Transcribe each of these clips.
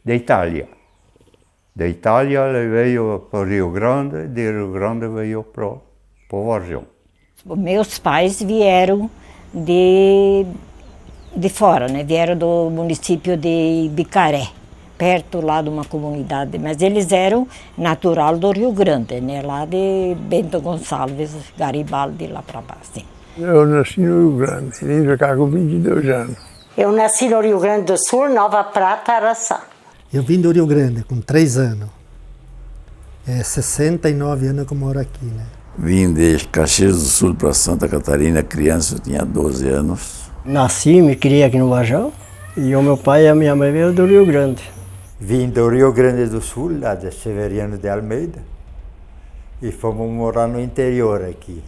Da Itália. Da Itália ele veio para o Rio Grande, de Rio Grande veio para o Varjão. Meus pais vieram de fora, né? Vieram do município de Bicaré, perto lá de uma comunidade, mas eles eram natural do Rio Grande, né? Lá de Bento Gonçalves, Garibaldi, lá para baixo. Sim. Eu nasci no Rio Grande, vim para cá com 22 anos. Eu nasci no Rio Grande do Sul, Nova Prata, Araçá. Eu vim do Rio Grande com 3 anos. 69 anos que eu moro aqui, né? Vim de Caxias do Sul para Santa Catarina, criança, eu tinha 12 anos. Nasci e me criei aqui no Varjão, e o meu pai e a minha mãe veio do Rio Grande. Vim do Rio Grande do Sul, lá de Severiano de Almeida, e fomos morar no interior aqui.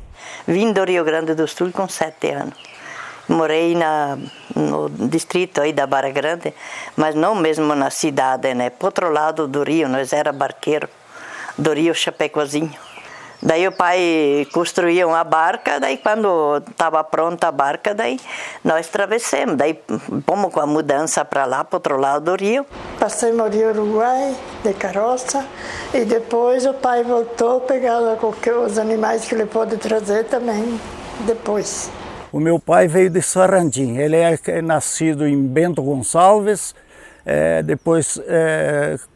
Vim do Rio Grande do Sul com 7 anos. Morei no distrito aí da Barra Grande, mas não mesmo na cidade, né? Por outro lado do rio, nós era barqueiro do rio Chapecozinho. Daí o pai construía uma barca, daí quando estava pronta a barca, daí nós travessamos. Daí fomos com a mudança para lá, para outro lado do rio. Passei no Rio Uruguai, de carroça, e depois o pai voltou, pegava os animais que ele pôde trazer também, depois. O meu pai veio de Sarandi, ele é nascido em Bento Gonçalves, depois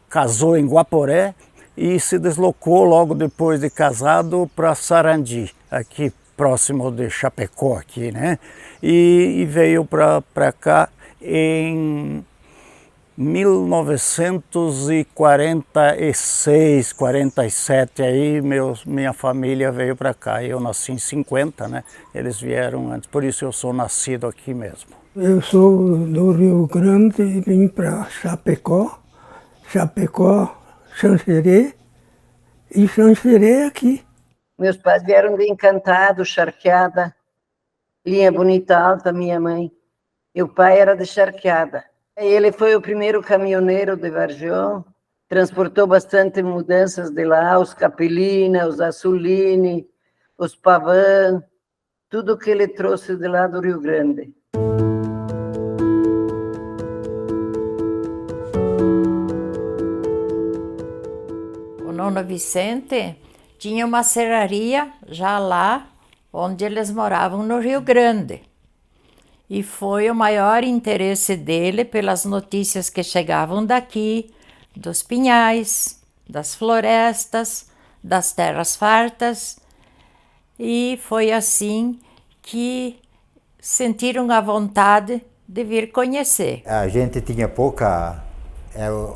casou em Guaporé e se deslocou logo depois de casado para Sarandi, aqui próximo de Chapecó, aqui, né? E veio para cá em 1946, 47, aí minha família veio para cá. Eu nasci em 50, né? Eles vieram antes, por isso eu sou nascido aqui mesmo. Eu sou do Rio Grande e vim para Chapecó, Xanxerê e Xanxerê aqui. Meus pais vieram de Encantado, Charqueada, Linha Bonita Alta, minha mãe. E o pai era de Charqueada. Ele foi o primeiro caminhoneiro de Varjão, transportou bastante mudanças de lá, os Capelina, os Assolini, os Pavan, tudo que ele trouxe de lá do Rio Grande. O Nono Vicente tinha uma serraria já lá onde eles moravam no Rio Grande. E foi o maior interesse dele pelas notícias que chegavam daqui, dos pinhais, das florestas, das terras fartas. E foi assim que sentiram a vontade de vir conhecer. A gente tinha pouca,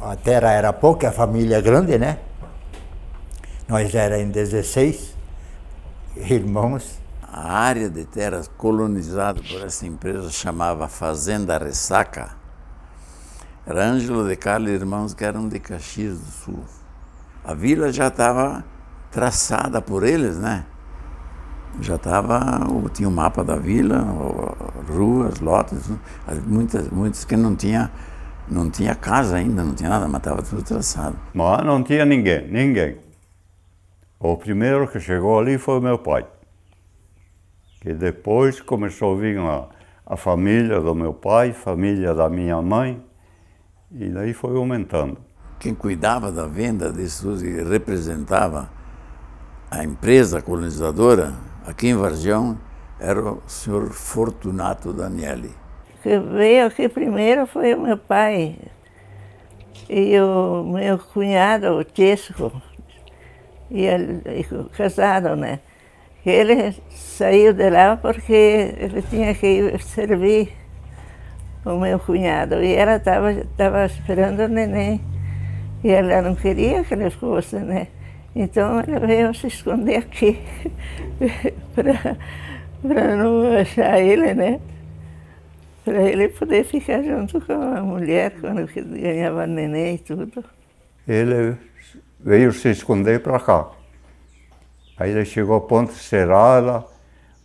a terra era pouca, a família grande, né? Nós éramos 16 irmãos. A área de terras colonizada por essa empresa chamava Fazenda Ressaca. Era Ângelo de Carlos e irmãos que eram de Caxias do Sul. A vila já estava traçada por eles, né? Já tinha o mapa da vila, ruas, lotes, muitas que não tinha casa ainda, não tinha nada, mas estava tudo traçado. Mas não tinha ninguém. O primeiro que chegou ali foi o meu pai. Que depois começou a vir a família do meu pai, família da minha mãe, e daí foi aumentando. Quem cuidava da venda disso e representava a empresa colonizadora aqui em Varjão era o senhor Fortunato Danieli. Que veio aqui primeiro foi o meu pai e o meu cunhado, o Tesco, e casaram, né? Ele saiu de lá porque ele tinha que ir servir o meu cunhado. E ela estava esperando o neném. E ela não queria que ele fosse, né? Então ela veio se esconder aqui para não achar ele, né? Para ele poder ficar junto com a mulher quando ganhava neném e tudo. Ele veio se esconder para cá. Aí ele chegou a Ponte Serrada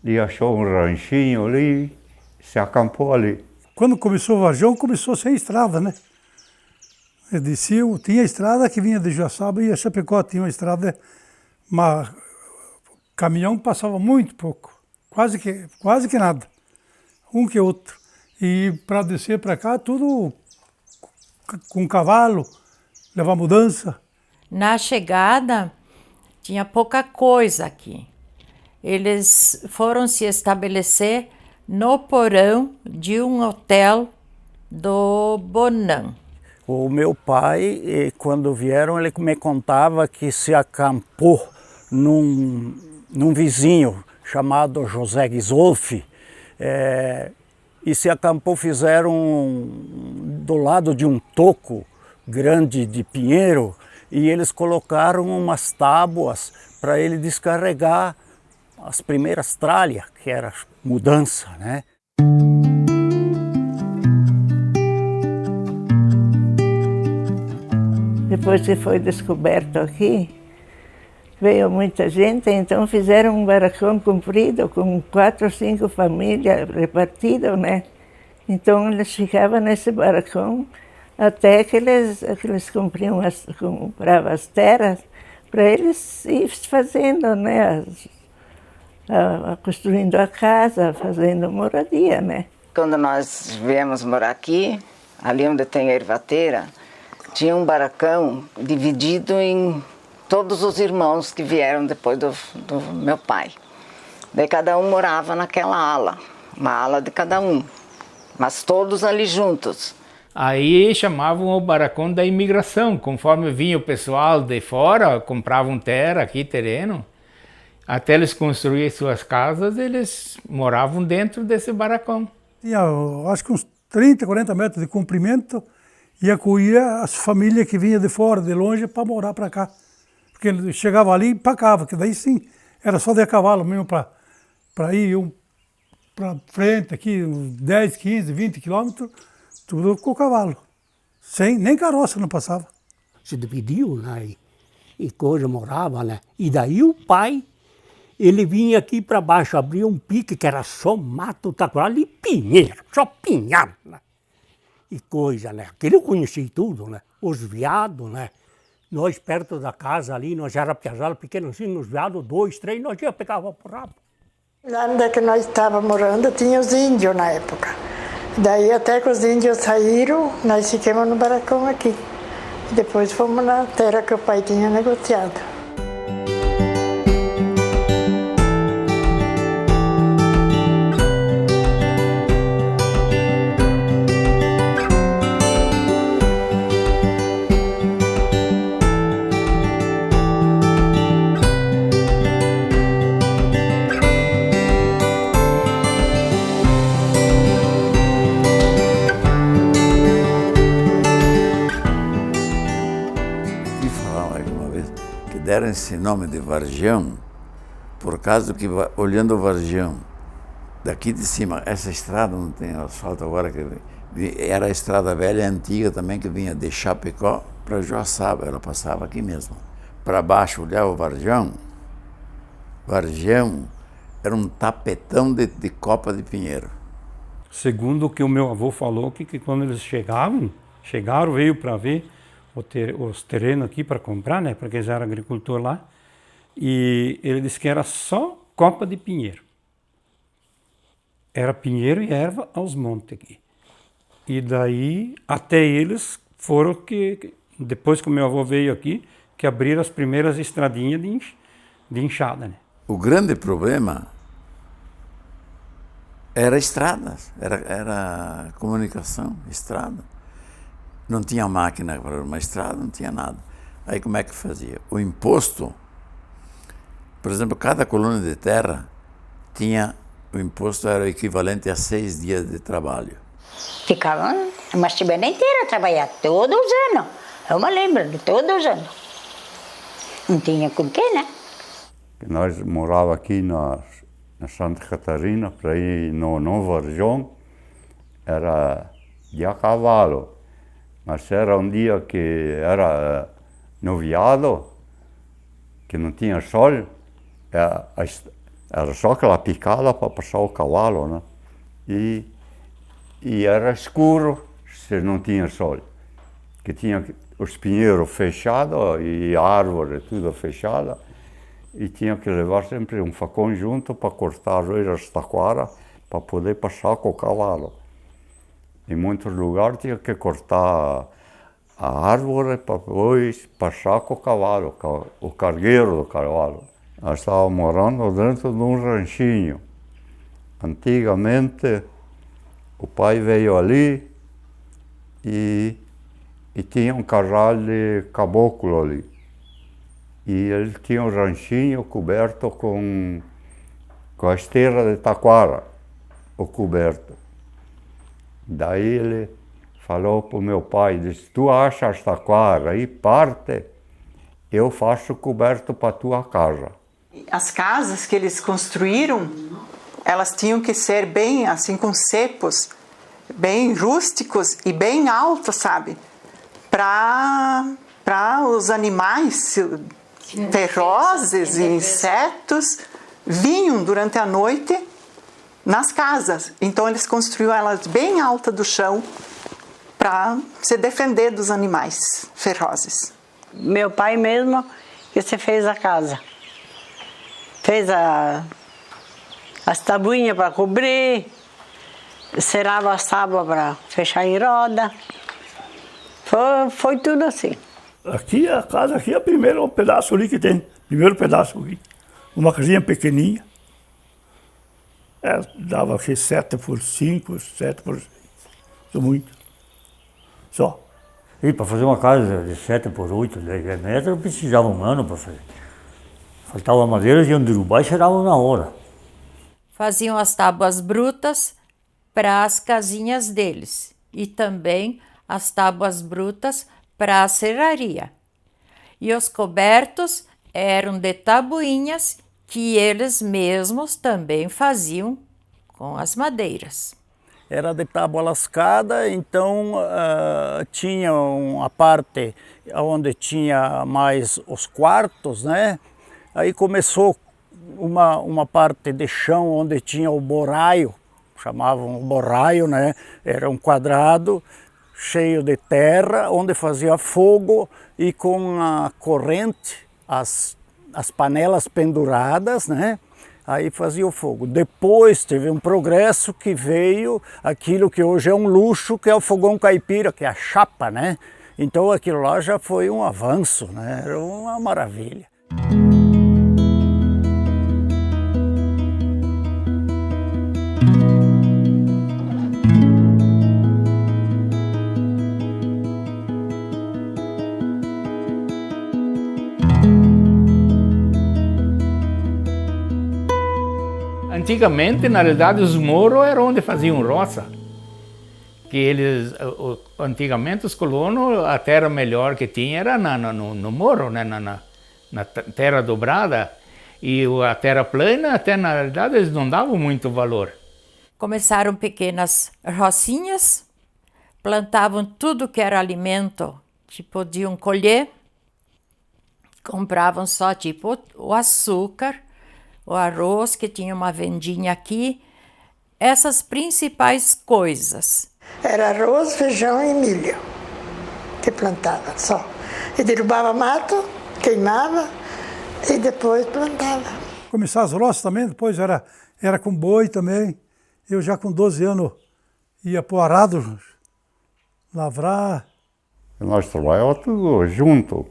e achou um ranchinho ali e se acampou ali. Quando começou o Varjão, começou sem estrada, né? Eu descia, tinha estrada que vinha de Joaçaba e a Chapecó tinha uma estrada, mas o caminhão passava muito pouco, quase que nada, um que outro. E para descer para cá, tudo com cavalo, levar mudança. Na chegada, tinha pouca coisa aqui. Eles foram se estabelecer no porão de um hotel do Bonã. O meu pai, quando vieram, ele me contava que se acampou num vizinho chamado José Gisolfi, e se acampou, fizeram do lado de um toco grande de pinheiro, e eles colocaram umas tábuas para ele descarregar as primeiras tralhas, que era mudança, né? Depois que foi descoberto aqui, veio muita gente, então fizeram um barracão comprido com 4 ou 5 famílias repartidas, né? Então eles ficavam nesse barracão até que eles compravam as terras para eles ir fazendo, né? Construindo a casa, fazendo moradia, né? Quando nós viemos morar aqui, ali onde tem a ervateira, tinha um barracão dividido em todos os irmãos que vieram depois do meu pai. Daí cada um morava naquela ala, uma ala de cada um, mas todos ali juntos. Aí chamavam o barracão da imigração, conforme vinha o pessoal de fora, compravam terra aqui, terreno, até eles construírem suas casas, eles moravam dentro desse barracão. Tinha, acho que uns 30, 40 metros de comprimento, e acolhia as famílias que vinham de fora, de longe, para morar para cá. Porque ele chegava ali e empacava, que daí sim, era só de a cavalo mesmo para ir para frente, aqui uns 10, 15, 20 quilômetros, tudo com o cavalo. Nem carroça não passava. Se dividiu, né? E coisa morava, né? E daí o pai, ele vinha aqui para baixo, abria um pique que era só mato, taquara e pinheiro, só pinhado, né? E coisa, né? Aquele eu conheci tudo, né? Os veados, né? Nós perto da casa ali, nós era piazada pequeno assim, nos veados, 2, 3, nós já pegava por rabo. Lá onde que nós estávamos morando, tinha os índios na época. Daí até que os índios saíram, nós ficamos no barracão aqui. Depois fomos na terra que o pai tinha negociado. Deram esse nome de Vargião por causa que, olhando o Vargião, daqui de cima, essa estrada não tem asfalto agora, que era a estrada velha antiga também, que vinha de Chapecó para Joaçaba, ela passava aqui mesmo. Para baixo, olhar o Vargião era um tapetão de copa de pinheiro. Segundo o que o meu avô falou, que quando eles chegaram, veio para ver os terrenos aqui para comprar, né? Porque eles eram agricultores lá. E ele disse que era só copa de pinheiro. Era pinheiro e erva aos montes aqui. E daí, até eles foram que, depois que o meu avô veio aqui, que abriram as primeiras estradinhas de enxada, né? O grande problema era estradas, era comunicação, estrada. Não tinha máquina para uma estrada, não tinha nada. Aí como é que fazia? O imposto, por exemplo, cada coluna de terra tinha, o imposto era o equivalente a 6 dias de trabalho. Ficavam uma semana inteira a trabalhar, todos os anos. Eu me lembro de todos os anos. Não tinha com quê, né? Nós morávamos aqui na Santa Catarina, para ir no Vargião, era de a cavalo. Mas era um dia que era noviado, que não tinha sol, era só aquela picada para passar o cavalo, né? E era escuro se não tinha sol, que tinha os pinheiros fechados e a árvore tudo fechada, e tinha que levar sempre um facão junto para cortar as taquaras para poder passar com o cavalo. Em muitos lugares tinha que cortar a árvore para depois passar com o cavalo, o cargueiro do cavalo. Nós estávamos morando dentro de um ranchinho. Antigamente, o pai veio ali e tinha um casal de caboclo ali. E ele tinha um ranchinho coberto com a esteira de taquara, o coberto. Daí ele falou para o meu pai, disse, tu achas taquara e parte, eu faço coberto para tua casa. As casas que eles construíram, elas tinham que ser bem assim, com cepos, bem rústicos e bem altos, sabe? Para os animais ferozes e insetos vinham durante a noite nas casas. Então eles construíram elas bem altas do chão para se defender dos animais ferozes. Meu pai mesmo que se fez a casa. Fez as tabuinhas para cobrir, cerava as tábuas para fechar em roda. Foi tudo assim. Aqui a casa, aqui é o primeiro pedaço ali que tem. Primeiro pedaço aqui. Uma casinha pequenininha. Dava aqui 7 por 5, 7 por 6. Muito. Só. E para fazer uma casa de 7 por 8, 10 metros, precisava um ano para fazer. Faltava madeira, iam derrubar e chegavam na hora. Faziam as tábuas brutas para as casinhas deles e também as tábuas brutas para a serraria. E os cobertos eram de tabuinhas que eles mesmos também faziam com as madeiras. Era de tábua lascada, então tinha uma parte onde tinha mais os quartos, né? Aí começou uma parte de chão onde tinha o boraio, chamavam o boraio, né? Era um quadrado cheio de terra, onde fazia fogo e com a corrente, as panelas penduradas, né? Aí fazia o fogo. Depois teve um progresso que veio aquilo que hoje é um luxo, que é o fogão caipira, que é a chapa, né? Então aquilo lá já foi um avanço, né? Era uma maravilha. Antigamente, na realidade, os morros eram onde faziam roça. Que eles, antigamente, os colonos, a terra melhor que tinha era no morro, né? na terra dobrada. E a terra plana, até na realidade, eles não davam muito valor. Começaram pequenas rocinhas, plantavam tudo que era alimento que podiam colher, compravam só tipo o açúcar, o arroz, que tinha uma vendinha aqui, essas principais coisas. Era arroz, feijão e milho que plantava só. E derrubava mato, queimava e depois plantava. Começar as roças também, depois era com boi também. Eu já com 12 anos ia pro arado, lavrar. Nós trabalhávamos tudo junto,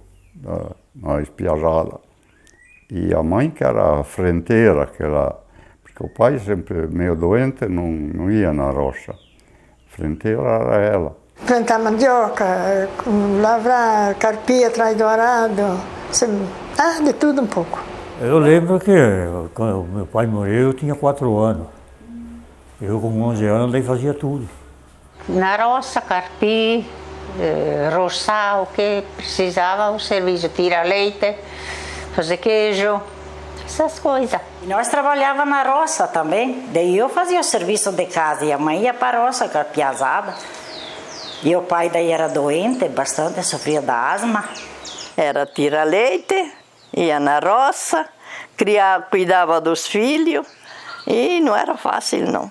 na espiajada. E a mãe que era frenteira, porque o pai sempre meio doente, não ia na roça. Frenteira era ela. Plantar mandioca, lavrar carpia atrás do arado, de tudo um pouco. Eu lembro que quando meu pai morreu, eu tinha 4 anos. Eu com 11 anos daí fazia tudo. Na roça, carpi, roçar o que precisava, o serviço, tirar leite, fazer queijo, essas coisas. Nós trabalhávamos na roça também, daí eu fazia o serviço de casa e a mãe ia para a roça com a piazada. E o pai daí era doente, bastante, sofria da asma. Era tirar leite, ia na roça, cuidava dos filhos e não era fácil não.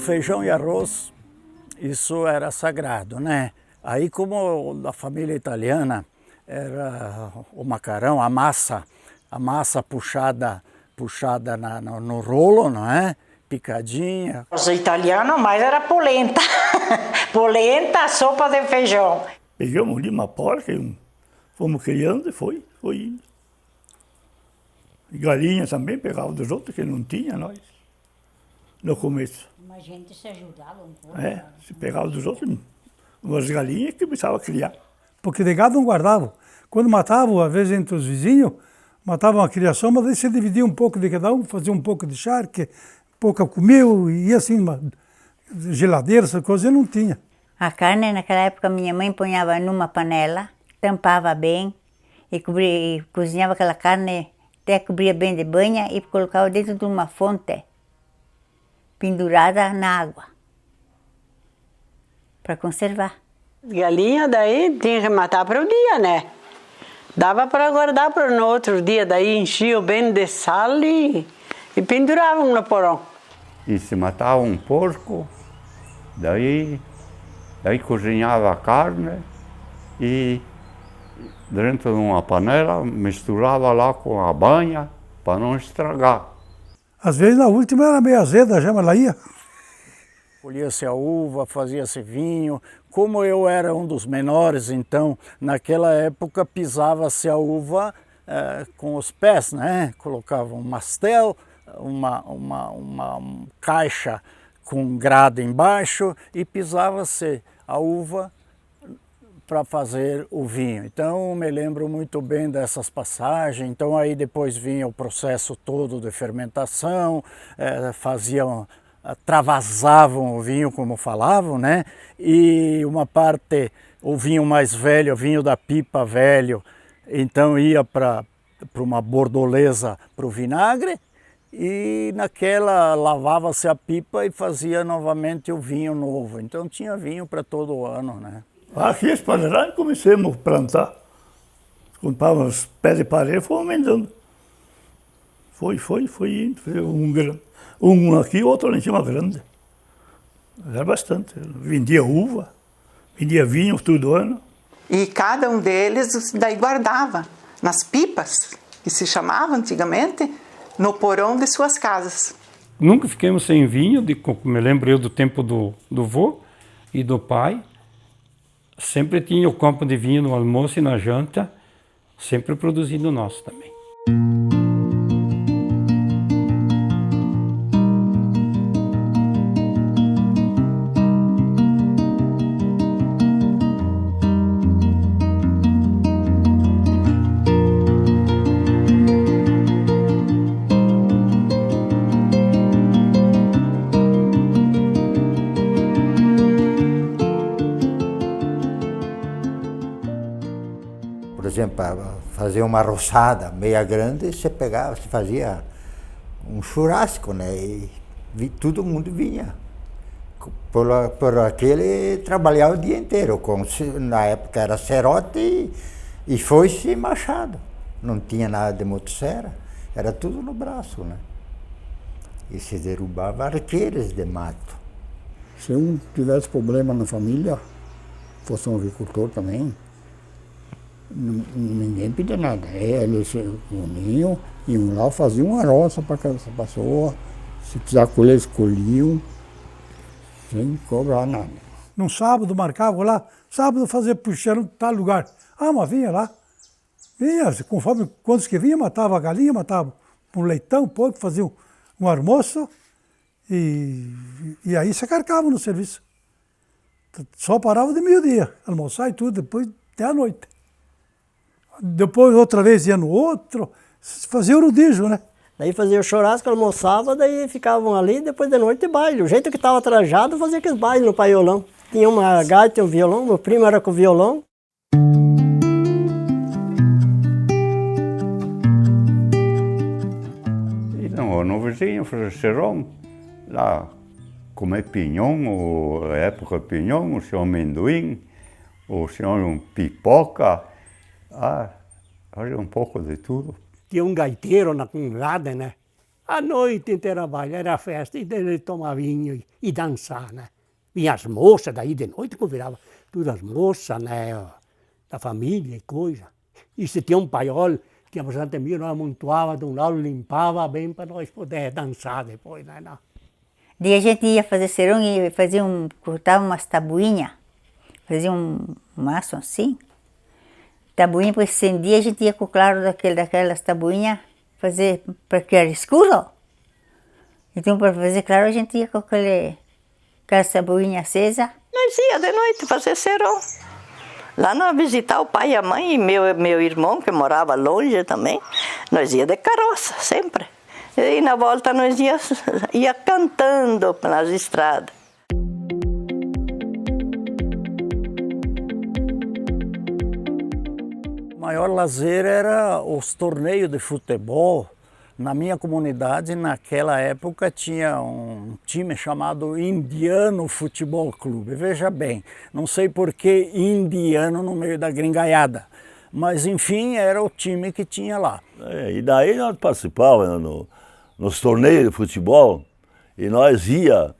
feijão e arroz, isso era sagrado, né? Aí, como da família italiana, era o macarrão, a massa puxada no rolo, não é? Picadinha. Os italianos mais era polenta. Polenta, sopa de feijão. Pegamos ali uma porca e fomos criando e foi indo. E galinha também pegava dos outros, que não tinha nós, no começo. Mas a gente se ajudava um pouco. Se pegava dos outros, umas galinhas que começava a criar. Porque de gado não guardavam. Quando matavam, às vezes entre os vizinhos, matavam a criação, mas aí você dividia um pouco de cada um, fazia um pouco de charque, pouca comeu, e assim, uma geladeira, essa coisa, não tinha. A carne, naquela época, minha mãe punhava numa panela, tampava bem e cozinhava aquela carne, até cobria bem de banha e colocava dentro de uma fonte, pendurada na água, para conservar. Galinha daí tinha que matar para o dia, né? Dava para guardar para no outro dia, daí enchiam bem de sal e penduravam no porão. E se matava um porco, daí cozinhava a carne e dentro de uma panela misturava lá com a banha para não estragar. Às vezes na última era meio azeda já, mas ela ia. Colhia-se a uva, fazia-se vinho. Como eu era um dos menores, então, naquela época pisava-se a uva com os pés, né? Colocava um mastel, uma caixa com grade embaixo e pisava-se a uva para fazer o vinho. Então, me lembro muito bem dessas passagens. Então, aí depois vinha o processo todo de fermentação, travasavam o vinho, como falavam, né? E uma parte, o vinho mais velho, o vinho da pipa velho, então ia para uma bordoleza, para o vinagre, e naquela lavava-se a pipa e fazia novamente o vinho novo. Então tinha vinho para todo o ano, né? Aqui, esse panelão, começamos a plantar. Comprávamos os pés de parede e fomos aumentando. Foi indo. Um aqui, outro lá em cima grande. Era bastante. Vendia uva, vendia vinho todo ano. E cada um deles daí guardava nas pipas, que se chamava antigamente, no porão de suas casas. Nunca fiquemos sem vinho, me lembro eu do tempo do vô e do pai. Sempre tinha o copo de vinho no almoço e na janta, sempre produzindo nosso também. Por exemplo, para fazer uma roçada meia grande, você pegava, você fazia um churrasco, né? E todo mundo vinha. Por aquele trabalhava o dia inteiro. Na época era serrote e foice e machado. Não tinha nada de motosserra, era tudo no braço, né? E se derrubava arqueiros de mato. Se um tivesse problema na família, fosse um agricultor também, ninguém pedia nada. Eles se uniam, iam lá, faziam uma roça para essa pessoa. Se precisar colher, eles colhiam, sem cobrar nada. Num sábado marcavam lá, sábado fazer puxeiro em tal lugar. Ah, mas vinha lá. Vinha, conforme quantos que vinha, matava a galinha, matava um leitão, um porco, fazia um almoço e aí se carcavam no serviço. Só parava de meio-dia, almoçar e tudo, depois até a noite. Depois outra vez ia no outro, fazia o rodízio, né? Daí fazia o churrasco, almoçava, daí ficavam ali, depois de noite baile. O jeito que estava trajado, fazia aqueles bailes no paiolão. Tinha uma gaita e um violão, meu primo era com violão. E no vizinho, Serrão, lá comer pinhão, ou época de pinhão, o senhor amendoim, o senhor pipoca, olha um pouco de tudo. Tinha um gaiteiro na comunidade, né? A noite inteira baile, era festa, e ele tomava vinho e dançar, né? Vinha as moças daí de noite, convidava todas as moças, né? Da família e coisa. E se tinha um paiol, tinha bastante milho, nós amontoava de um lado, limpava bem para nós poder dançar depois, né? Não. Daí a gente ia fazer serão e cortava umas tabuinhas, fazia um maço assim, tabuinha, porque acendia, a gente ia com o claro daquelas tabuinhas fazer, porque era escuro. Então, para fazer claro, a gente ia com aquelas tabuinhas acesas. Nós ia de noite fazer serão. Lá nós visitar o pai e a mãe e meu irmão, que morava longe também, nós ia de carroça, sempre. E na volta nós ia cantando pelas estradas. O maior lazer era os torneios de futebol. Na minha comunidade, naquela época, tinha um time chamado Indiano Futebol Clube. Veja bem, não sei por que indiano no meio da gringaiada, mas enfim, era o time que tinha lá. E daí nós participávamos nos torneios de futebol e nós ia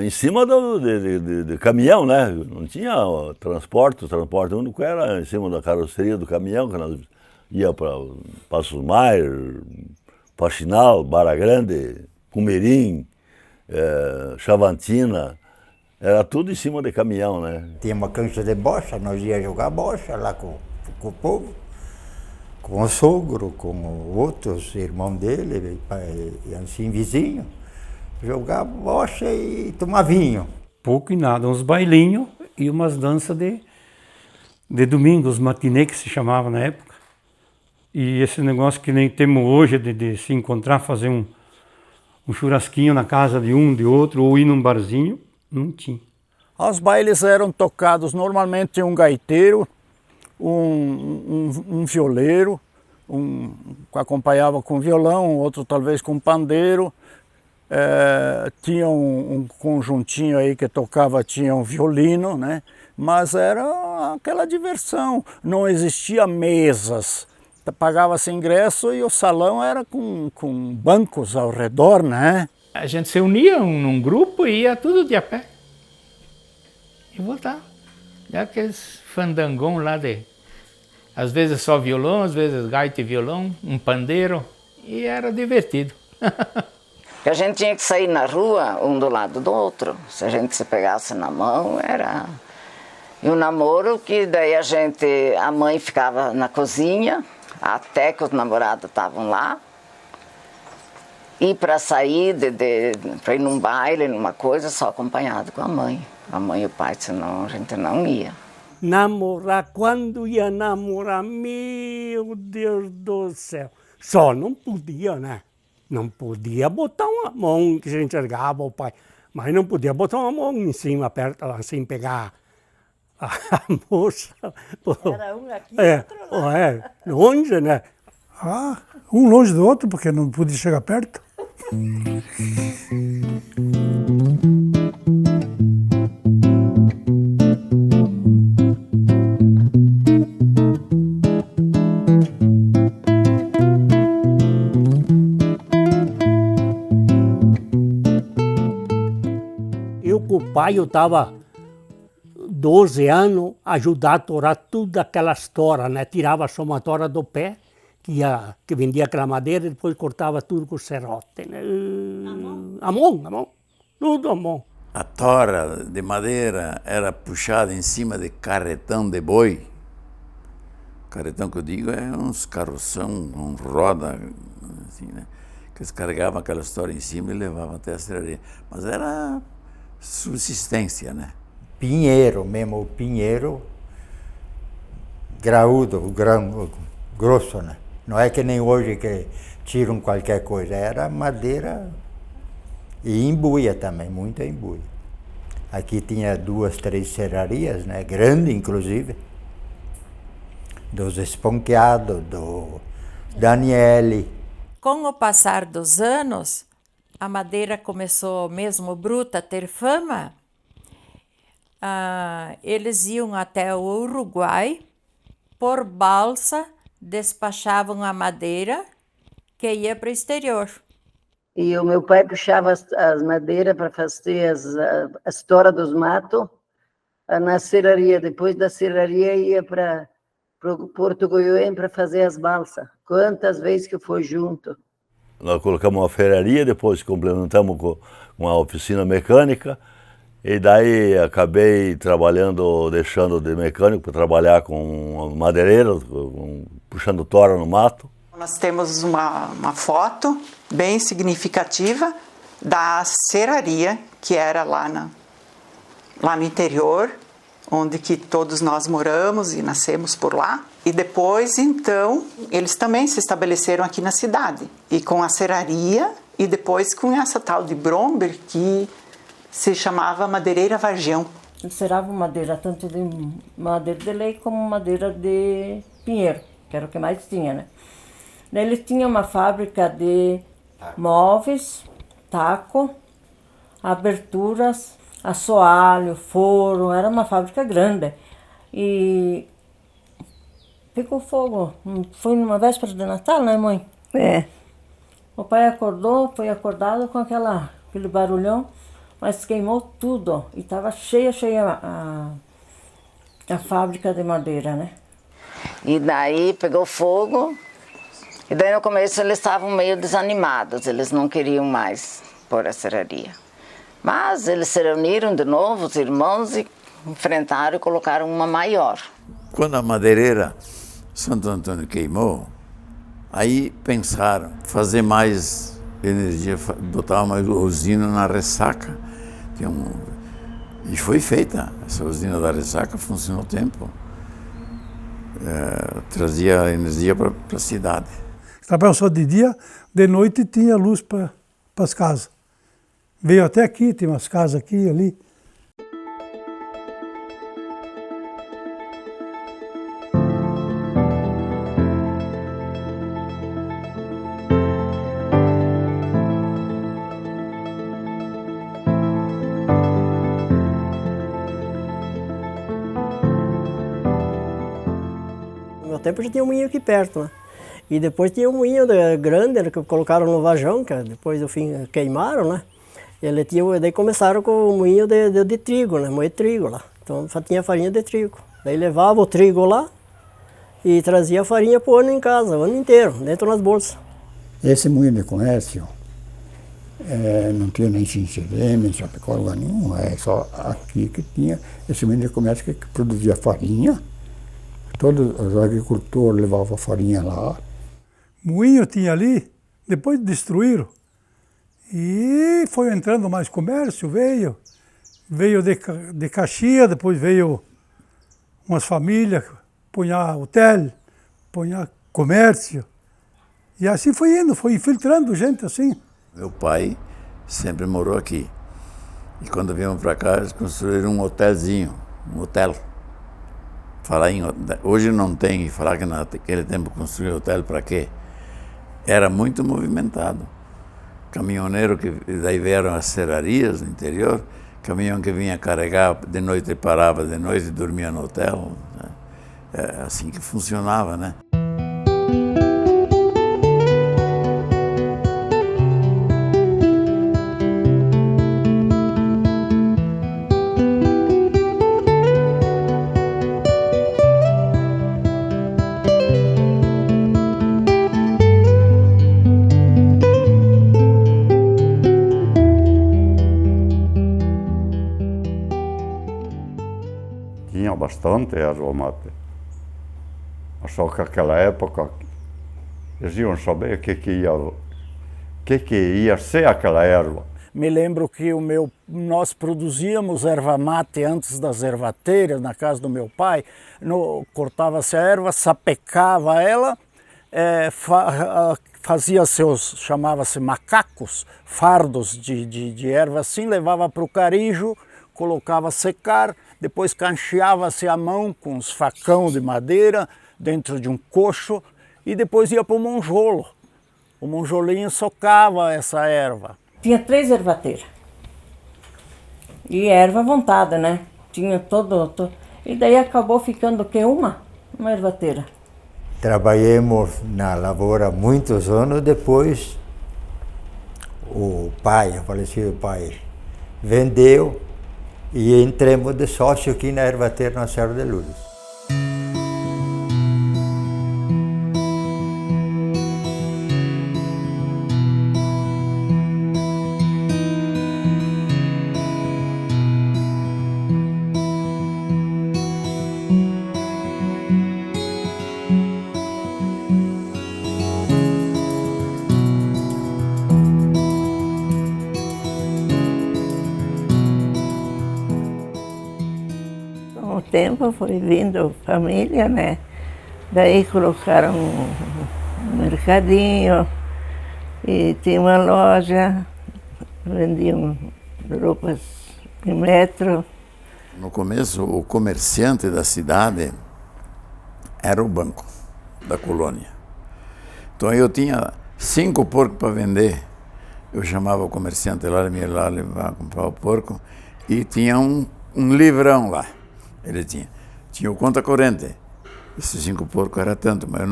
em cima de caminhão, né? Não tinha o transporte único era em cima da carroceria do caminhão, que nós ia para Passos Maier, Faxinal, Barra Grande, Pumirim, Chavantina, era tudo em cima de caminhão, né? Tinha uma cancha de bocha, nós ia jogar bocha lá com o povo, com o sogro, com outros irmãos dele, e assim vizinho, jogar bocha e tomar vinho. Pouco e nada, uns bailinhos e umas danças de domingo, os matinê que se chamava na época. E esse negócio que nem temos hoje de se encontrar, fazer um churrasquinho na casa de um, de outro, ou ir num barzinho, não tinha. Os bailes eram tocados normalmente um gaiteiro, um violeiro, que acompanhava com violão, outro talvez com pandeiro. Tinha um conjuntinho aí que tocava, tinha um violino, né? Mas era aquela diversão, não existia mesas. Pagava-se ingresso e o salão era com bancos ao redor, né? A gente se unia num grupo e ia tudo de a pé. E voltava. Já aqueles fandangão lá às vezes só violão, às vezes gaita e violão, um pandeiro. E era divertido. A gente tinha que sair na rua, um do lado do outro. Se a gente se pegasse na mão, era... E o namoro, que daí a mãe ficava na cozinha, até que os namorados estavam lá. E para sair, para ir num baile, numa coisa, só acompanhado com a mãe e o pai, senão a gente não ia. Namorar, quando ia namorar, meu Deus do céu. Só não podia, né? Não podia botar uma mão que se enxergava o pai. Mas não podia botar uma mão em cima, perto, assim, pegar a moça. Era um aqui e outro lá. Longe, né? Ah, um longe do outro, porque não podia chegar perto. Com o pai, eu estava 12 anos, ajudar a torar tudo aquelas toras, né? Tirava só uma tora do pé, que vendia aquela madeira, e depois cortava tudo com o serrote, né? A mão, tudo a mão. A tora de madeira era puxada em cima de carretão de boi. Carretão que eu digo é uns carroção, roda, assim, né? Que eles carregavam aquelas toras em cima e levavam até a serraria. Mas era subsistência, né? Pinheiro mesmo, o pinheiro graúdo, grosso, né? Não é que nem hoje que tiram qualquer coisa, era madeira e embuia também, muita embuia. Aqui tinha 2, 3 serrarias, né? Grande inclusive, dos Esponqueados, do Daniele. Com o passar dos anos, a madeira começou mesmo bruta a ter fama. Eles iam até o Uruguai, por balsa, despachavam a madeira que ia para o exterior. E o meu pai puxava as madeiras para fazer a história dos matos na serraria. Depois da serraria ia para Porto Goiôem para fazer as balsas. Quantas vezes que foi junto. Nós colocamos uma ferraria, depois complementamos com uma oficina mecânica, e daí acabei trabalhando, deixando de mecânico para trabalhar com madeireira, puxando tora no mato. Nós temos uma foto bem significativa da serraria, que era lá no interior, onde que todos nós moramos e nascemos por lá. E depois, então, eles também se estabeleceram aqui na cidade. E com a serraria, e depois com essa tal de Bromber, que se chamava madeireira Vargião. Eles seravam madeira, tanto de madeira de lei como madeira de pinheiro, que era o que mais tinha, né? Eles tinham uma fábrica de móveis, taco, aberturas, assoalho, forro, era uma fábrica grande. E pegou fogo, foi numa véspera de Natal, né, mãe? É. O pai acordou, foi acordado com aquele barulhão, mas queimou tudo e estava cheia a fábrica de madeira, né? E daí pegou fogo, e daí no começo eles estavam meio desanimados, eles não queriam mais pôr a serraria. Mas eles se reuniram de novo, os irmãos, e enfrentaram e colocaram uma maior. Quando a madeireira Santo Antônio queimou, aí pensaram fazer mais energia, botar uma usina na Ressaca. E foi feita. Essa usina da Ressaca funcionou tempo. Trazia energia para a cidade. Trabalhava só de dia, de noite tinha luz para as casas. Veio até aqui, tem umas casas aqui e ali. No meu tempo já tinha um moinho aqui perto, né? E depois tinha um moinho grande que colocaram no Vajão, que depois do fim queimaram, né? Daí começaram com o moinho de trigo, né? Moer trigo lá. Então só tinha farinha de trigo. Daí levava o trigo lá e trazia a farinha para o ano em casa, o ano inteiro, dentro das bolsas. Esse moinho de comércio não tinha nem Xinxerê, nem Chapecó, lugar nenhum. É só aqui que tinha esse moinho de comércio que produzia farinha. Todos os agricultores levavam farinha lá. Moinho tinha ali, depois destruíram. E foi entrando mais comércio, veio de Caxias, depois veio umas famílias, punha hotel, punha comércio. E assim foi indo, foi infiltrando gente assim. Meu pai sempre morou aqui. E quando viemos para cá, eles construíram um hotelzinho, um hotel. Hoje não tem, falar que naquele tempo construir hotel para quê? Era muito movimentado. Caminhoneiro que daí vieram as serrarias no interior, caminhão que vinha carregar de noite e parava de noite e dormia no hotel. Né? É assim que funcionava, né? Tinha bastante erva mate. Só que naquela época eles iam saber o que ia ser aquela erva. Me lembro que nós produzíamos erva mate antes das ervateiras, na casa do meu pai. Cortava-se a erva, sapecava ela, fazia chamava-se macacos, fardos de erva assim, levava para o carijo, colocava a secar, depois cancheava-se a mão com uns facão de madeira dentro de um coxo e depois ia para o monjolo. O monjolinho socava essa erva. Tinha 3 ervateiras. E erva à vontade, né? Tinha todo. E daí acabou ficando o quê? Uma ervateira. trabalhamos na lavoura muitos anos, depois o falecido pai, vendeu e entramos de sócio aqui na ervateira na Serra de Lourdes. Com o tempo foi vindo família, né? Daí colocaram um mercadinho e tinha uma loja, vendiam roupas de metro. No começo, o comerciante da cidade era o banco da colônia. Então eu tinha 5 porcos para vender. Eu chamava o comerciante lá, ele ia lá levar, comprar o porco, e tinha um livrão lá. Ele tinha o conta corrente. Esses 5 porcos era tanto, mas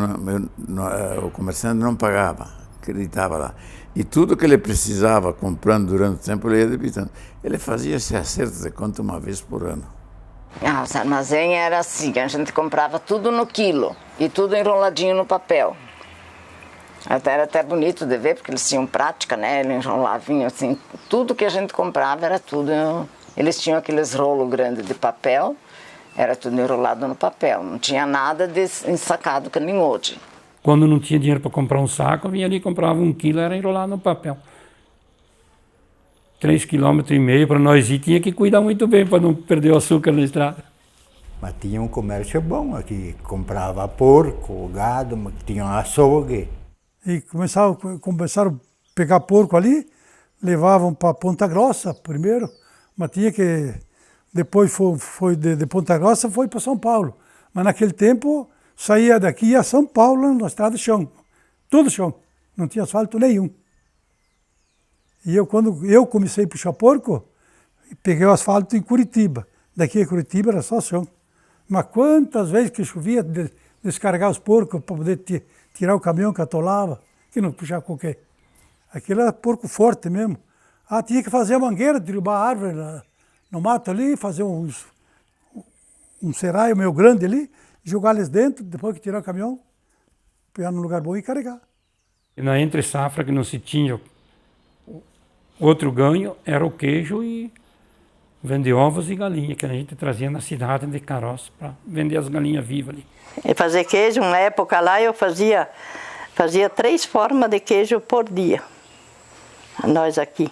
o comerciante não pagava, acreditava lá. E tudo que ele precisava comprando durante o tempo, ele ia debitando. Ele fazia esse acerto de conta uma vez por ano. Os armazéns era assim, a gente comprava tudo no quilo e tudo enroladinho no papel. Era até bonito de ver, porque eles tinham prática, né? Eles enrolavam assim, tudo que a gente comprava era tudo. Eles tinham aqueles rolos grandes de papel, era tudo enrolado no papel, não tinha nada de ensacado que nem hoje. Quando não tinha dinheiro para comprar um saco, eu vinha ali e comprava 1 quilo, era enrolado no papel. 3,5 km para nós ir, tinha que cuidar muito bem para não perder o açúcar na estrada. Mas tinha um comércio bom aqui, comprava porco, gado, tinha um açougue. E começaram a pegar porco ali, levavam para Ponta Grossa primeiro, mas tinha que... Depois foi de Ponta Grossa, foi para São Paulo. Mas naquele tempo, saía daqui e ia a São Paulo, na estrada de chão. Tudo chão, não tinha asfalto nenhum. E quando eu comecei a puxar porco, peguei o asfalto em Curitiba. Daqui a Curitiba era só chão. Mas quantas vezes que chovia, descarregar os porcos para poder tirar o caminhão que atolava, que não puxava qualquer. Aquilo era porco forte mesmo. Tinha que fazer a mangueira, derrubar a árvore no mato ali, fazer um seraio meio grande ali, jogar eles dentro, depois que tirar o caminhão, pegar num lugar bom e carregar. E na entre safra que não se tinha outro ganho, era o queijo e vender ovos e galinha, que a gente trazia na cidade de carroça para vender as galinhas vivas ali. E fazer queijo, na época lá eu fazia 3 formas de queijo por dia, nós aqui.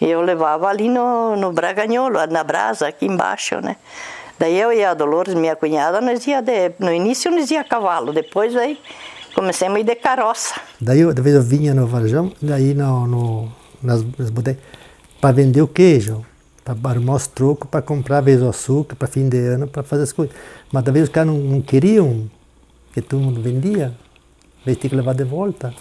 E eu levava ali no Braganholo, na brasa, aqui embaixo, né? Daí eu e a Dolores, minha cunhada, no início nós ia a cavalo, depois aí comecemos a ir de carroça. Daí eu vinha no Varjão, daí nas bodegas, para vender o queijo, para arrumar os trocos, para comprar vez o açúcar, para fim de ano, para fazer as coisas. Mas talvez os caras não queriam, que todo mundo vendia, vez tinha que levar de volta.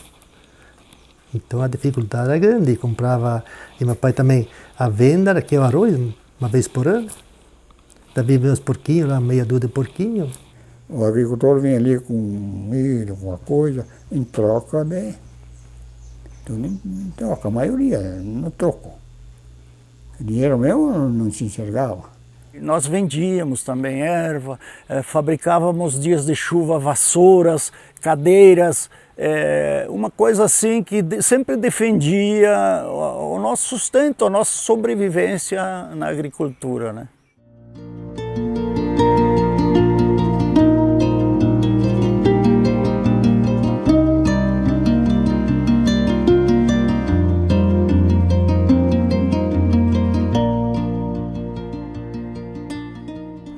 Então a dificuldade era grande, comprava, e meu pai também, a venda era que o arroz, uma vez por ano. Daí veio os porquinhos lá, meia dúzia de porquinhos. O agricultor vem ali com milho, alguma coisa, em troca de... Em troca, a maioria, no troco. O dinheiro mesmo não se enxergava. Nós vendíamos também erva, fabricávamos dias de chuva vassouras, cadeiras, uma coisa assim que sempre defendia o nosso sustento, a nossa sobrevivência na agricultura, né?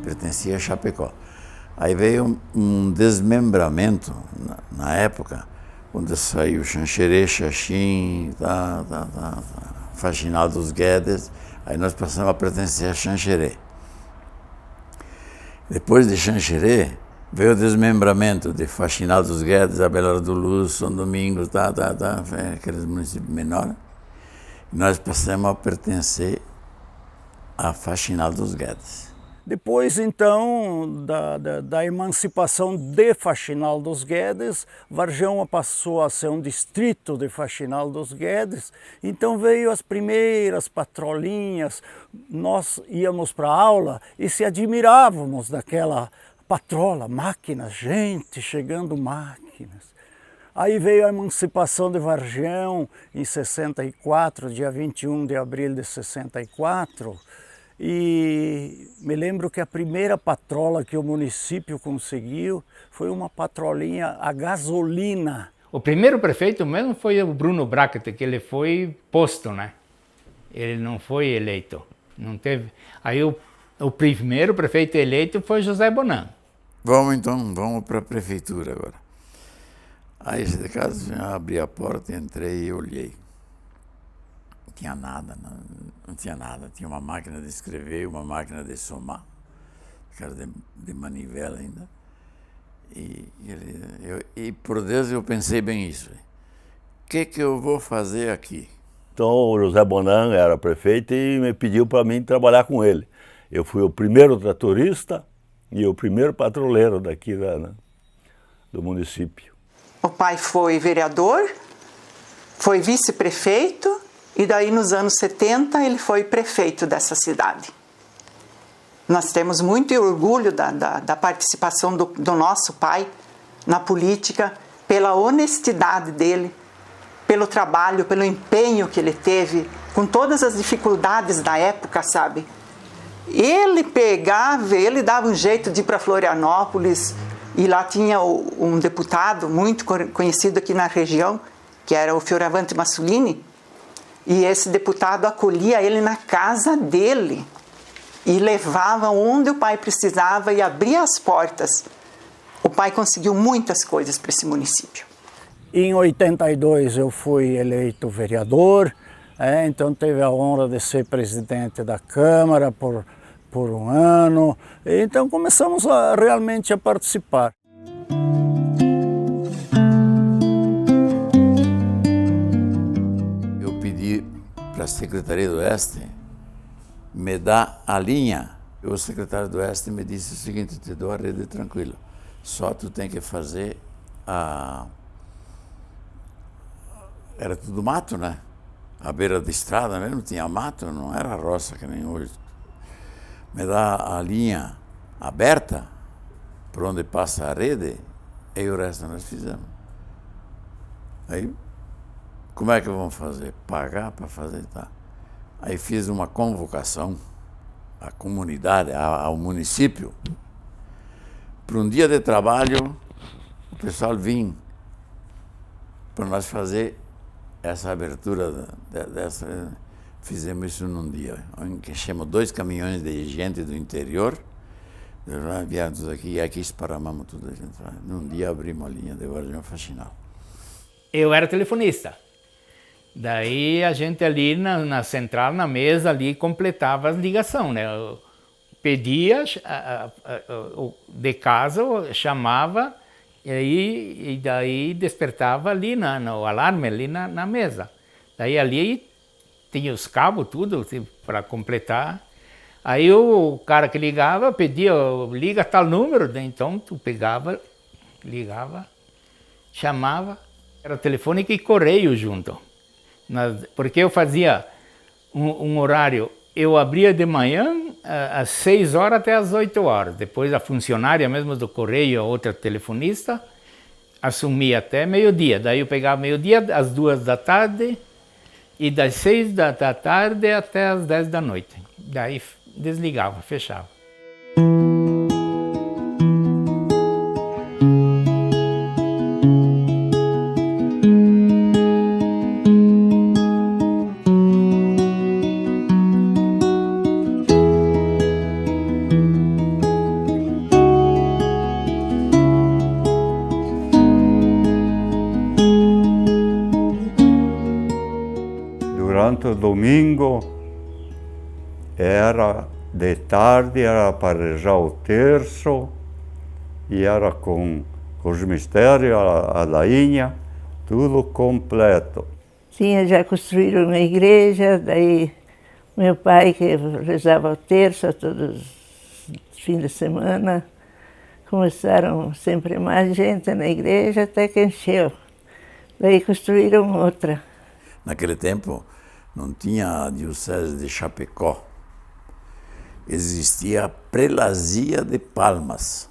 Pertencia a Chapecó. Aí veio um desmembramento na época, quando saiu Xanxerê, Xaxim, Faxinal dos Guedes, aí nós passamos a pertencer a Xanxerê. Depois de Xanxerê, veio o desmembramento de Faxinal dos Guedes, Abelardo do Luz, São Domingos, aqueles municípios menores. Nós passamos a pertencer a Faxinal dos Guedes. Depois, então, da emancipação de Faxinal dos Guedes, Varjão passou a ser um distrito de Faxinal dos Guedes, então veio as primeiras patrolinhas, nós íamos para a aula e se admirávamos daquela patrola, máquinas, gente chegando máquinas. Aí veio a emancipação de Varjão em 64, dia 21 de abril de 64, e me lembro que a primeira patrola que o município conseguiu foi uma patrolinha a gasolina. O primeiro prefeito mesmo foi o Bruno Brackett, que ele foi posto, né? Ele não foi eleito, não teve. Aí o primeiro prefeito eleito foi José Bonan. Vamos para a prefeitura agora. Aí, de casa, eu abri a porta, entrei e olhei. Não tinha nada, não tinha nada. Tinha uma máquina de escrever, uma máquina de somar, que era de manivela ainda. E por Deus, eu pensei bem isso. O que eu vou fazer aqui? Então, o José Bonan era prefeito e me pediu para mim trabalhar com ele. Eu fui o primeiro tratorista e o primeiro patroleiro daqui do município. O pai foi vereador, foi vice-prefeito e daí nos anos 70 ele foi prefeito dessa cidade. Nós temos muito orgulho da participação do nosso pai na política, pela honestidade dele, pelo trabalho, pelo empenho que ele teve, com todas as dificuldades da época, sabe? Ele dava um jeito de ir para Florianópolis, e lá tinha um deputado muito conhecido aqui na região, que era o Fioravante Massolini, e esse deputado acolhia ele na casa dele e levava onde o pai precisava e abria as portas. O pai conseguiu muitas coisas para esse município. Em 82 eu fui eleito vereador, então teve a honra de ser presidente da Câmara por um ano, então começamos realmente a participar. Eu pedi para a Secretaria do Oeste me dar a linha. O secretário do Oeste me disse o seguinte: te dou a rede tranquilo, só tu tem que fazer Era tudo mato, né? À beira da estrada mesmo tinha mato, não era roça que nem hoje. Me dá a linha aberta, por onde passa a rede, e o resto nós fizemos. Aí, como é que vamos fazer? Pagar para fazer, tá? Aí fiz uma convocação à comunidade, ao município, para um dia de trabalho, o pessoal vinha para nós fazer essa abertura dessa. Fizemos isso num dia, em que chamamos 2 caminhões de gente do interior, vieram todos aqui, e aqui esparramamos tudo. Num dia abrimos a linha de Varjão Faxinal. Eu era telefonista. Daí a gente ali na central, na mesa, ali completava as ligações, né? Eu pedia de casa, chamava, e daí despertava ali no alarme, ali na mesa. Daí ali tinha os cabos, tudo para completar. Aí o cara que ligava pedia, liga tal número, então tu pegava, ligava, chamava. Era telefônica e correio junto. Porque eu fazia um horário, eu abria de manhã às 6 horas até às 8 horas. Depois a funcionária mesmo do correio, a outra telefonista, assumia até meio-dia. Daí eu pegava meio-dia, às 2 da tarde, e das 6 da tarde até as 10 da noite. Daí desligava, fechava. Durante o domingo, era de tarde, era para rezar o terço, e era com os mistérios, a lainha, tudo completo. Tinha já construído uma igreja, daí meu pai, que rezava o terço todos os fim de semana, começaram sempre mais gente na igreja até que encheu. Daí construíram outra. Naquele tempo não tinha a diocese de Chapecó. Existia a prelazia de Palmas.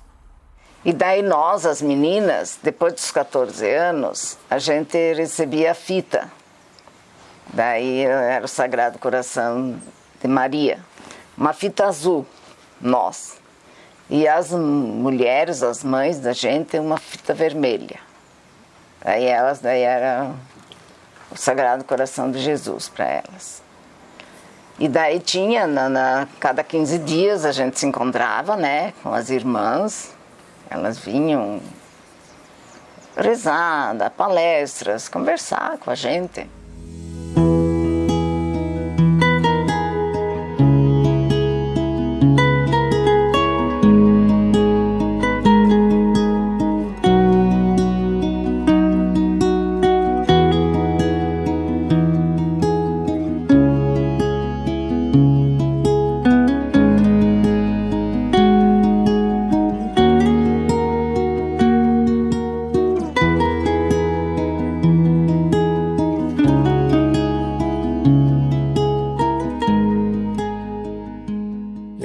E daí nós, as meninas, depois dos 14 anos, a gente recebia a fita. Daí era o Sagrado Coração de Maria. Uma fita azul, nós. E as mulheres, as mães da gente, uma fita vermelha. Daí era o Sagrado Coração de Jesus para elas. E daí tinha, cada 15 dias a gente se encontrava, né, com as irmãs. Elas vinham rezar, dar palestras, conversar com a gente.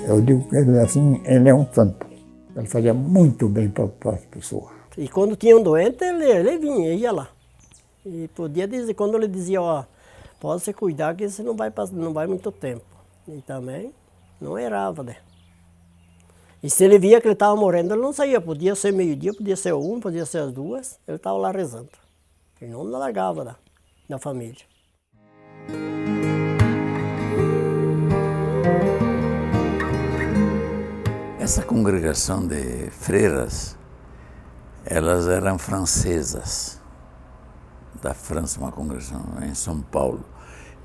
Eu digo que ele, assim, ele é um santo. Ele fazia muito bem para as pessoas. E quando tinha um doente, ele vinha, ia lá. E podia dizer, quando ele dizia, ó, pode se cuidar que você não vai muito tempo. E também não errava, né? E se ele via que ele estava morrendo, ele não saía. Podia ser meio-dia, podia ser 1, podia ser as 2. Ele estava lá rezando. Ele não largava da família. Essa congregação de freiras, elas eram francesas, da França, uma congregação em São Paulo.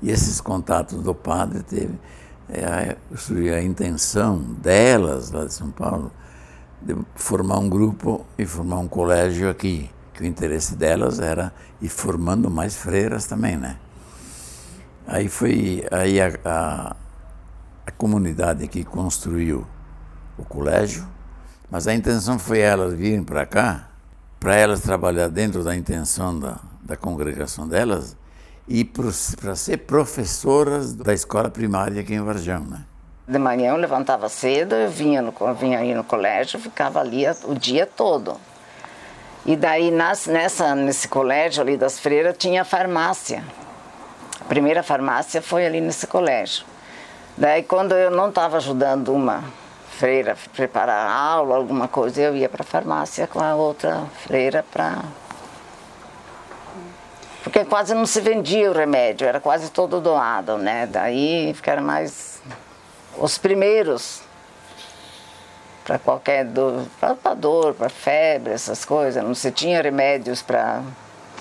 E esses contatos do padre teve a intenção delas, lá de São Paulo, de formar um grupo e formar um colégio aqui, que o interesse delas era ir formando mais freiras também, né? Aí a comunidade aqui construiu o colégio, mas a intenção foi elas virem para cá, para elas trabalhar dentro da intenção da congregação delas e para ser professoras da escola primária aqui em Varjão, né? De manhã eu levantava cedo, eu vinha aí no colégio, ficava ali o dia todo. E daí nesse colégio ali das freiras tinha farmácia. A primeira farmácia foi ali nesse colégio. Daí quando eu não estava ajudando uma freira a preparar a aula, alguma coisa, eu ia para a farmácia com a outra freira porque quase não se vendia o remédio, era quase todo doado, né? Daí ficaram mais os primeiros para qualquer dor, para dor, para febre, essas coisas. Não se tinha remédios para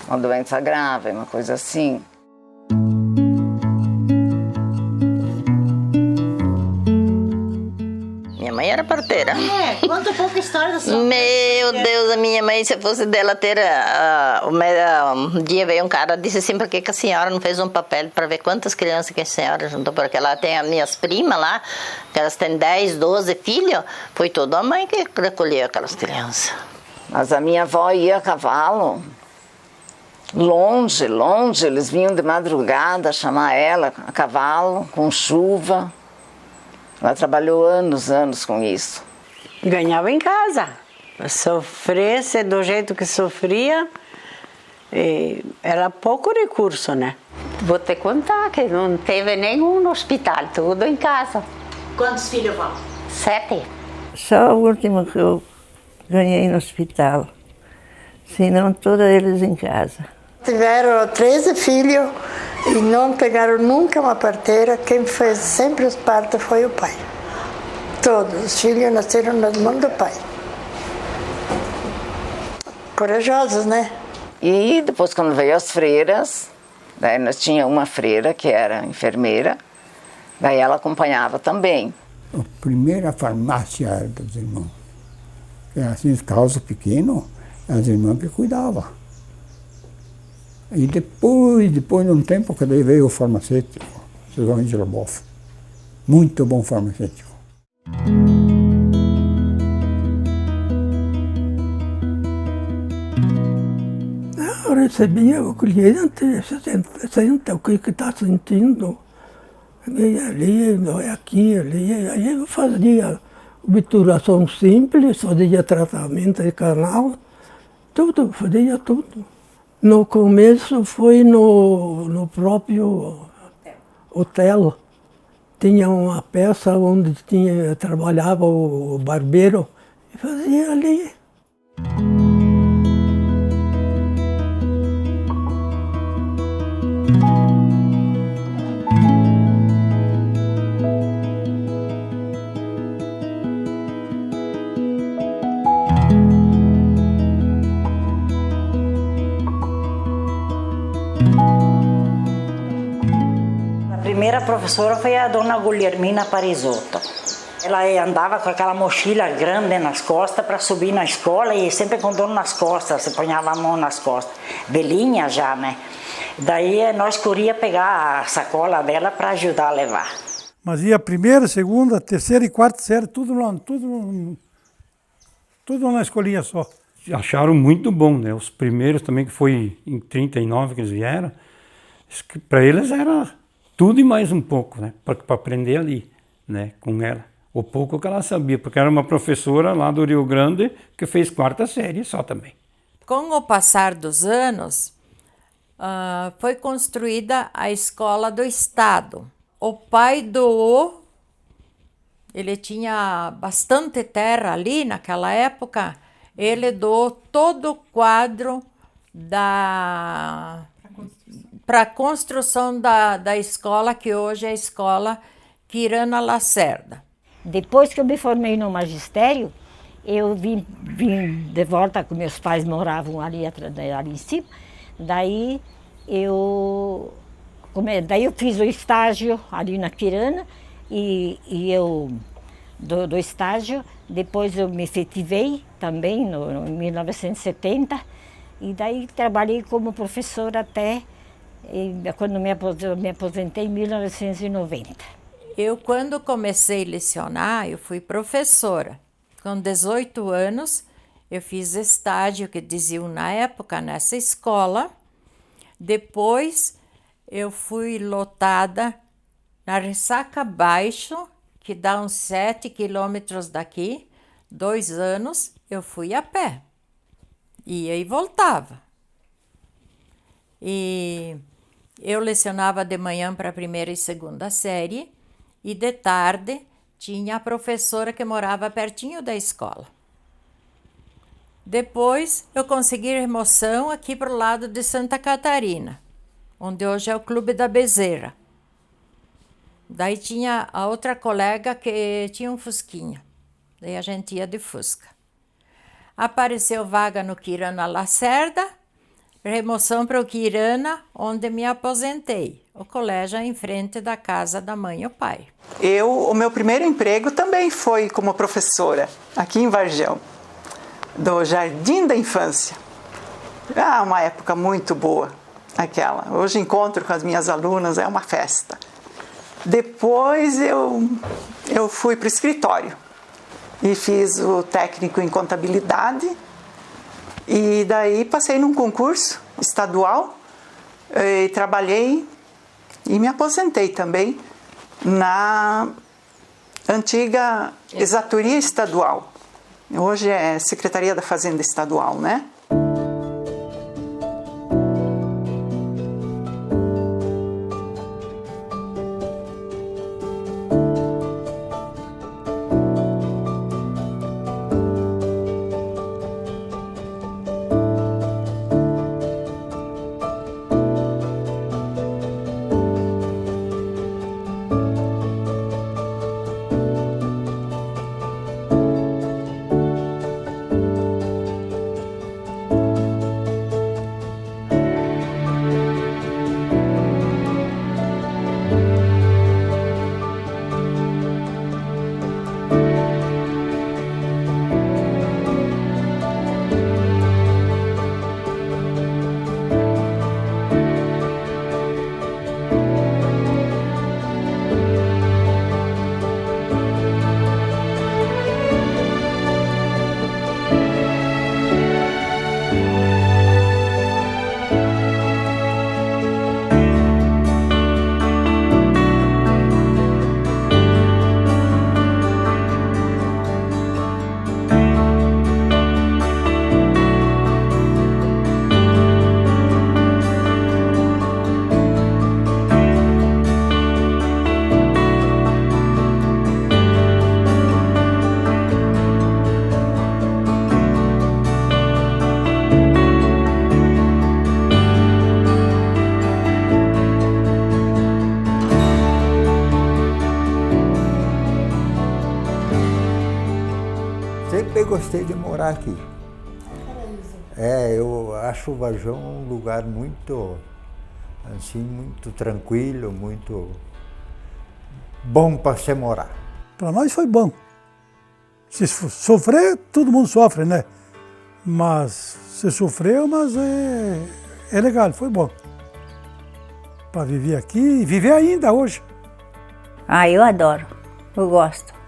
uma doença grave, uma coisa assim. Minha mãe era parteira. Conta um pouco a história da sua mãe. Meu Deus, a minha mãe, se fosse dela ter... um dia veio um cara e disse assim, por que a senhora não fez um papel para ver quantas crianças que a senhora juntou? Porque lá tem as minhas primas lá, que elas têm 10, 12 filhos. Foi toda a mãe que recolheu aquelas crianças. Mas a minha avó ia a cavalo, longe, eles vinham de madrugada chamar ela a cavalo, com chuva. Ela trabalhou anos com isso. Ganhava em casa. Sofresse do jeito que sofria, era pouco recurso, né? Vou te contar que não teve nenhum no hospital, tudo em casa. Quantos filhos vão? 7. Só o último que eu ganhei no hospital, senão todos eles em casa. Tiveram 13 filhos e não pegaram nunca uma parteira. Quem fez sempre os partos foi o pai. Todos os filhos nasceram nas mãos do pai. Corajosos, né? E depois, quando veio as freiras, daí nós tínhamos uma freira que era enfermeira, daí ela acompanhava também. A primeira farmácia era dos irmãos. Era assim, os casos pequenos, as irmãs que cuidavam. E depois de um tempo, que daí veio o farmacêutico, o Sr. Ângelo Boff. Muito bom farmacêutico. percebia o cliente, senta o que está sentindo. Ali, aqui, ali. Aí eu fazia obturação simples, fazia tratamento de canal, tudo, fazia tudo. No começo foi no próprio hotel. Tinha uma peça onde trabalhava o barbeiro e fazia ali. A primeira professora foi a dona Guglielmina Parisotto. Ela andava com aquela mochila grande nas costas para subir na escola e sempre com dor nas costas, se ponhava a mão nas costas. Velhinha já, né? Daí nós corria pegar a sacola dela para ajudar a levar. Mas ia primeira, segunda, terceira e quarta série, tudo na escolinha só. Acharam muito bom, né? Os primeiros também, que foi em 39 que eles vieram, para eles era tudo e mais um pouco, né? Para aprender ali, né? Com ela. O pouco que ela sabia, porque era uma professora lá do Rio Grande que fez quarta série só também. Com o passar dos anos, foi construída a escola do Estado. O pai doou, ele tinha bastante terra ali naquela época, ele doou todo o quadro para a construção da escola, que hoje é a Escola Quirana Lacerda. Depois que eu me formei no magistério, eu vim de volta, com meus pais moravam ali em cima, daí eu fiz o estágio ali na Quirana e eu do estágio, depois eu me efetivei também em 1970 e daí trabalhei como professora até quando me aposentei em 1990. Eu, quando comecei a lecionar, eu fui professora. Com 18 anos, eu fiz estágio, que diziam na época, nessa escola. Depois, eu fui lotada na Ressaca Baixo, que dá uns 7 quilômetros daqui. 2 anos, eu fui a pé. Ia e voltava. E eu lecionava de manhã para a primeira e segunda série, e de tarde tinha a professora que morava pertinho da escola. Depois eu consegui remoção aqui para o lado de Santa Catarina, onde hoje é o Clube da Bezerra. Daí tinha a outra colega que tinha um fusquinha, daí a gente ia de fusca. Apareceu vaga no Quirana Lacerda, remoção para o Quirana, onde me aposentei. O colégio é em frente da casa da mãe e o pai. O meu primeiro emprego também foi como professora, aqui em Varjão, do Jardim da Infância. Uma época muito boa, aquela. Hoje encontro com as minhas alunas, é uma festa. Depois eu fui para o escritório e fiz o técnico em contabilidade. E daí passei num concurso estadual e trabalhei e me aposentei também na antiga Exatoria Estadual. Hoje é Secretaria da Fazenda Estadual, né? sempre gostei de morar aqui. Eu acho o Varjão um lugar muito, assim, muito tranquilo, muito bom para se morar. Para nós foi bom. Se sofrer, todo mundo sofre, né? Mas se sofreu, mas é legal, foi bom. Para viver aqui e viver ainda hoje. Eu adoro, eu gosto.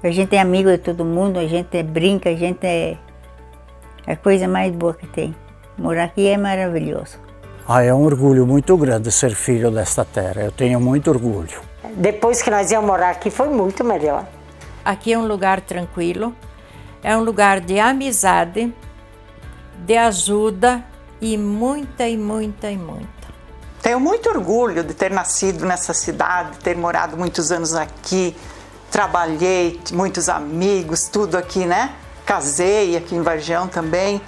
A gente é amigo de todo mundo, a gente brinca, a gente é a coisa mais boa que tem. Morar aqui é maravilhoso. É um orgulho muito grande ser filho desta terra, eu tenho muito orgulho. Depois que nós íamos morar aqui foi muito melhor. Aqui é um lugar tranquilo, é um lugar de amizade, de ajuda e muita. Tenho muito orgulho de ter nascido nessa cidade, ter morado muitos anos aqui, trabalhei, muitos amigos, tudo aqui, né? Casei aqui em Varjão também.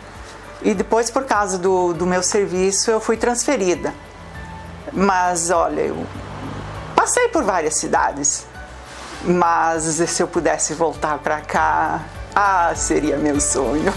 E depois, por causa do meu serviço, eu fui transferida. Mas, olha, eu passei por várias cidades. Mas se eu pudesse voltar para cá, seria meu sonho.